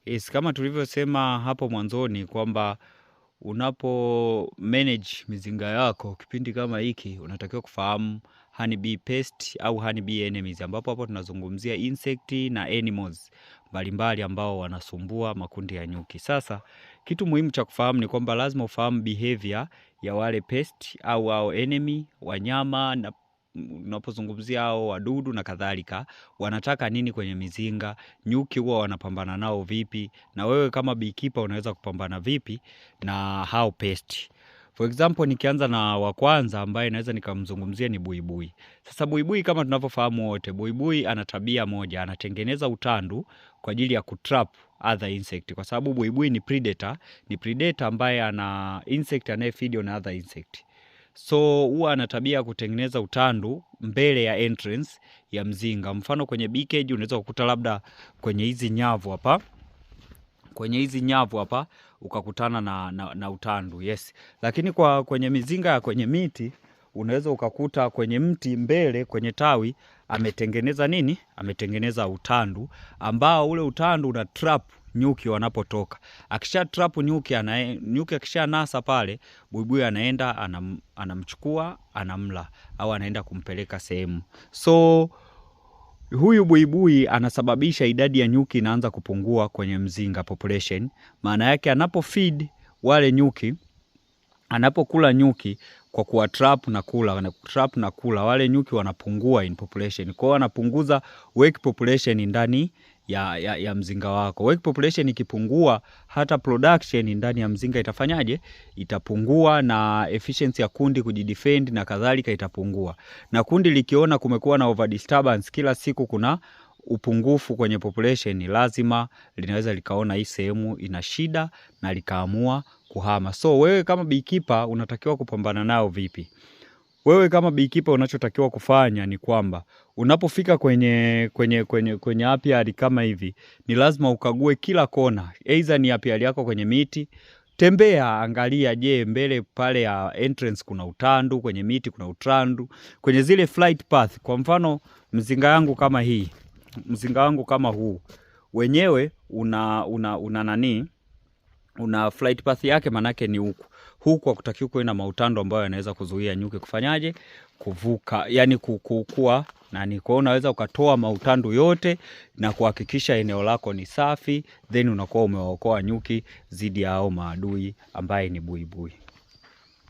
Yes, kama tulivyosema hapo mwanzoni kwamba unapo manage mizinga yako kipindi kama hiki unatakiwa kufahamu honeybee pest au honeybee enemies, ambapo hapo tunazungumzia insect na animals mbalimbali ambao wanasumbua makundi ya nyuki. Sasa kitu muhimu cha kufahamu ni kwamba lazima ufahamu behavior ya wale pest au enemy wanyama, na unapozungumzia hao wadudu na kadhalika, wanataka nini kwenye mizinga, nyuki huwa wanapambana nao vipi, na wewe kama beekeeper unaweza kupambana vipi na hao pest. For example, nikianza na wa kwanza ambaye naweza nikamzungumzia ni buibui. Sasa buibui kama tunavyofahamu wote, buibui ana tabia moja, anatengeneza utandu kwa ajili ya kutrap other insect, kwa sababu buibui ni predator ambaye ana insect anayefeed on other insect. So huwa ana tabia kutengeneza utandu mbele ya entrance ya mzinga. Mfano kwenye bee cage unaweza kukuta labda kwenye hizi nyavu hapa, ukakutana na utandu. Yes. Lakini kwenye mizinga ya kwenye miti unaweza ukakuta kwenye mti mbele kwenye tawi ametengeneza nini? Ametengeneza utandu ambao ule utandu una trap nyuki wanapotoka. Akisha trap nyuki akisha nasa pale, buibui anaenda anamchukua, anamla au anaenda kumpeleka sehemu. So huyu buibui anasababisha idadi ya nyuki inaanza kupungua kwenye mzinga population. Maana yake anapofeed wale nyuki, anapokula nyuki kwa kuwa trap na kula, wale nyuki wanapungua in population. Kwa hiyo anapunguza work population ndani ya mzinga wako. Work population ikipungua, hata production ndani ya mzinga itafanyaje? Itapungua, na efficiency ya kundi kujidefend na kadhalika itapungua. Na kundi likiona kumekuwa na over disturbance, kila siku kuna upungufu kwenye population, lazima linaweza likaona hii sehemu ina shida na likaamua kuhama. So wewe kama beekeeper unatakiwa kupambana nao vipi? Wewe kama beekeeper unachotakiwa kufanya ni kwamba unapofika kwenye apiary kama hivi, ni lazima ukague kila kona. Either ni apiary yako kwenye miti, tembea, angalia, je, mbele pale ya entrance kuna utandu, kwenye miti kuna utandu, kwenye zile flight path. Kwa mfano mzinga yangu kama hii, mzinga wangu kama huu, wenyewe una flight path yake, manake ni huku hakutakiwi kuwe na mautandu ambayo yanaweza kuzuia nyuki kufanyaje? Kuvuka, yani kukua nani. Kwa hiyo unaweza ukatoa mautandu yote na kuhakikisha eneo lako ni safi, then unakuwa umewaokoa nyuki zidi ya hao maadui ambaye ni buibui.